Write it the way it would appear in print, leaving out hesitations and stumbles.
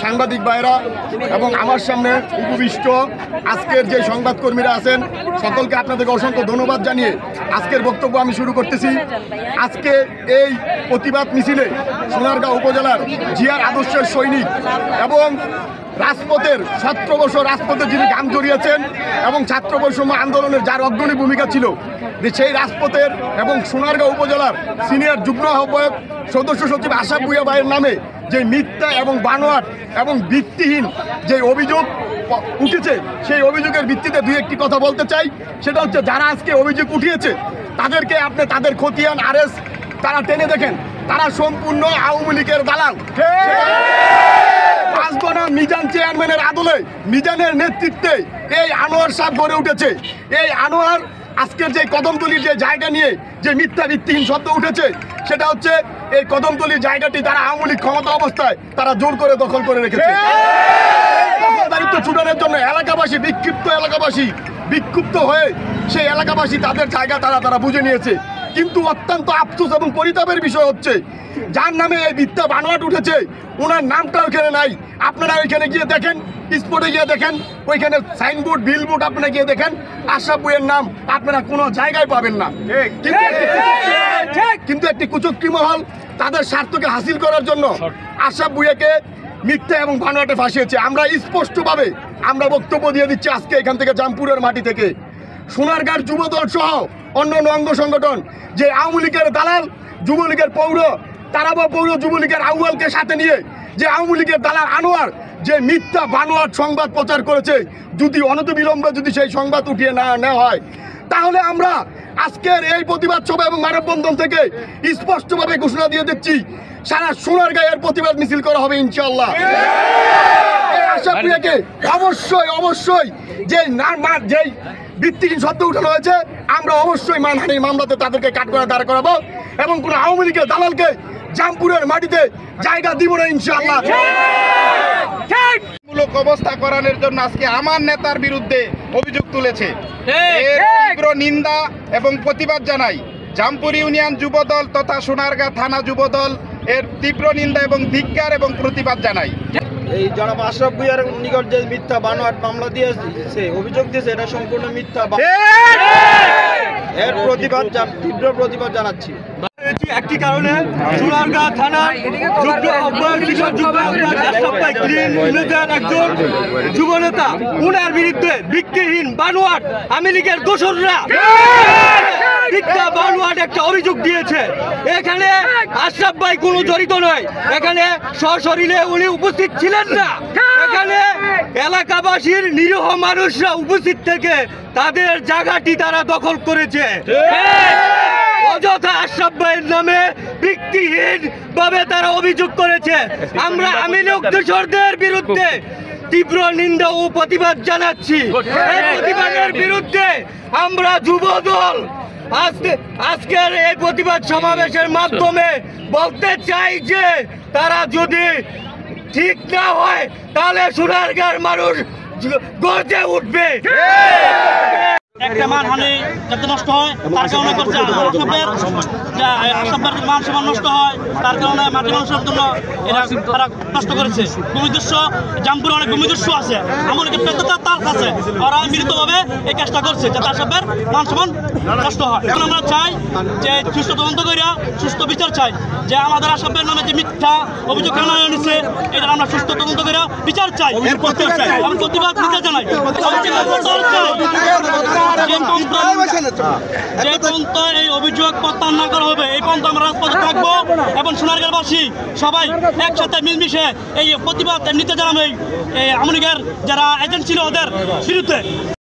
সাংবাদিক ভাইরা এবং আমার সামনে উপবিষ্ট আজকের যে সংবাদকর্মীরা আছেন সকলকে আপনাদেরকে অসংখ্য ধন্যবাদ জানিয়ে আজকের বক্তব্য আমি শুরু করতেছি। আজকে এই প্রতিবাদ মিছিলে সোনারগাঁও উপজেলার জিয়ার আদর্শের সৈনিক এবং রাজপথের 17 বছর রাজপথে যিনি গান জড়িয়েছেন এবং ছাত্র বৈষম্য আন্দোলনের যার অগ্রণী ভূমিকা ছিল, যে সেই রাজপথের এবং সোনারগাঁও উপজেলার সিনিয়র যুগ্ম আহ্বায়ক সদস্য সচিব আশরাফ ভূঁইয়া ভাইয়ের নামে যে মিথ্যা এবং বানোয়াট এবং ভিত্তিহীন যে অভিযোগ উঠেছে, সেই অভিযোগের ভিত্তিতে দুই একটি কথা বলতে চাই। সেটা হচ্ছে, যারা আজকে অভিযোগ উঠিয়েছে তাদেরকে আপনি তাদের খতিয়ান আরএস তারা টেনে দেখেন, তারা সম্পূর্ণ আওয়ামী লীগের দালাল। মিজান চেয়ারম্যানের আদলে, মিজানের নেতৃত্বে এই আনোয়ার সাহেব গড়ে উঠেছে। এই আনোয়ার আজকের যে কদমতলির যে জায়গা নিয়ে যে মিথ্যা ভিত্তিহীন শব্দ উঠেছে, সেটা হচ্ছে এই কদমতলির জায়গাটি তারা আওয়ামী লীগ ক্ষমতা অবস্থায় তারা জোর করে দখল করে রেখেছে। দখলদারিত্ব ছুটানোর জন্য এলাকাবাসী বিক্ষুব্ধ হয়ে সেই এলাকাবাসী তাদের জায়গা তারা বুঝে নিয়েছে। কিন্তু অত্যন্ত আফসোস এবং পরিতাপের বিষয় হচ্ছে, যার নামে এই মিথ্যা বানোয়াট উঠেছে ওনার নামটা ওইখানে নাই। আপনারা ওইখানে গিয়ে দেখেন, স্পটে গিয়ে দেখেন, ওইখানে সাইনবোর্ড বিলবোর্ড আপনারা গিয়ে দেখেন, আশরাফ ভূঁইয়ার নাম আপনারা কোনো জায়গায় পাবেন না। কিন্তু একটি কুচক্রী মহল তাদের স্বার্থকে হাসিল করার জন্য আশরাফ ভূঁইয়াকে মিথ্যা এবং বানোয়াটে ফাঁসিয়েছে। আমরা স্পষ্টভাবে আমরা বক্তব্য দিয়ে দিচ্ছি আজকে এখান থেকে জামপুরের মাটি থেকে, সোনারগাঁর যুবদল সহ অন্যান্য অঙ্গ সংগঠন যে আওয়ামী লীগের দালাল, যুবলীগের পৌর যুবলীগের আউয়ালকে সাথে নিয়ে যে আওয়ামী লীগের দালাল আনোয়ার যে মিথ্যা বানোয়াট সংবাদ প্রচার করেছে, যদি অনতিবিলম্বে যদি সেই সংবাদ উঠিয়ে না নেওয়া হয়, তাহলে আমরা আজকের এই প্রতিবাদ সভা এবং মানববন্ধন থেকে স্পষ্টভাবে ঘোষণা দিয়ে দিচ্ছি, সারা সোনারগাঁয়ের প্রতিবাদ মিছিল করা হবে ইনশাআল্লাহ। আশরাফ ভূঁইয়াকে অবশ্যই যেই ভিত্তিহীন শব্দ উঠানো হয়েছে, আমরা অবশ্যই মানহানি মামলাতে তাদেরকে কাঠগড়ায় দাঁড় করাবো এবং কোন আওয়ামী লীগের দালালকে জামপুরের মাটিতে জায়গা দিব না ইনশাআল্লাহ। মূলক অবস্থা করানোর জন্য আজকে আমার নেতার বিরুদ্ধে অভিযোগ তুলেছে। এর তীব্র নিন্দা এবং প্রতিবাদ জানাই। জামপুর ইউনিয়ন যুবদল তথা সোনারগাঁ থানা যুবদল এর তীব্র নিন্দা এবং ধিক্কার এবং প্রতিবাদ জানাই। এই জনাব আশরাফ ভূঁইয়ার নিকট যে মিথ্যা বানোয়াট মামলা দিয়েছে, অভিযোগ দিয়েছে, এটা সম্পূর্ণ মিথ্যা। এর তীব্র প্রতিবাদ জানাচ্ছি। একটি কারণে সোনারগাঁ থানার যুগ্ম আহ্বায়ক একজন যুবনেতা, উনার বিরুদ্ধে ভিত্তিহীন বানোয়াট আওয়ামী লীগের দোসররা মিথ্যা বানোয়াট একটা অভিযোগ দিয়েছে। এখানে আশরাফ ভাই কোনো জড়িত নয়, এখানে সশরীরে উনি উপস্থিত ছিলেন না। এখানে এলাকাবাসীর নিরীহ মানুষরা উপস্থিত থেকে তাদের জায়গাটি তারা দখল করেছে। অযথা আশরাফ ভাইয়ের নামে ভিত্তিহীন ভাবে তারা অভিযোগ করেছে। আমরা আওয়ামী লীগ দোসরদের বিরুদ্ধে তীব্র নিন্দা ও প্রতিবাদ জানাচ্ছি। এই প্রতিবাদের বিরুদ্ধে আমরা যুবদল আজকের এই প্রতিবাদ সমাবেশের মাধ্যমে বলতে চাই যে, তারা যদি ঠিক না হয় তাহলে সোনারগাঁর মানুষ গর্জে উঠবে। একটা মানহানি যাতে নষ্ট হয় তার কারণে করছে আশরাফের মান সম্মান নষ্ট হয়, তার কারণে মাটি মানুষের জন্য এরা তারা নষ্ট করেছে। ভূমিদস্যু জামপুরে অনেক ভূমিদস্যু আছে, এমন একটা তার আছে, ওরা মিলিতভাবে এই কাজটা করছে যাতে আশরাফের মান সম্মান নষ্ট হয়। এখন আমরা চাই যে সুস্থ তদন্ত করিয়া সুস্থ বিচার চাই, যে আমাদের আশরাফের নামে যে মিথ্যা অভিযোগ কেন নিচ্ছে, এটা আমরা সুস্থ তদন্ত করিয়া বিচার চাই। আমি প্রতিবাদ নিতে জানাই। যে পর্যন্ত এই অভিযোগ প্রত্যাহার না করা হবে, এই পর্যন্ত আমরা রাজপথে থাকবো এবং সোনারগাঁওবাসী সবাই একসাথে মিলমিশে এই প্রতিবাদ নিতে জানাবো এই আওয়ামী লীগের যারা এজেন্ট ছিল ওদের বিরুদ্ধে।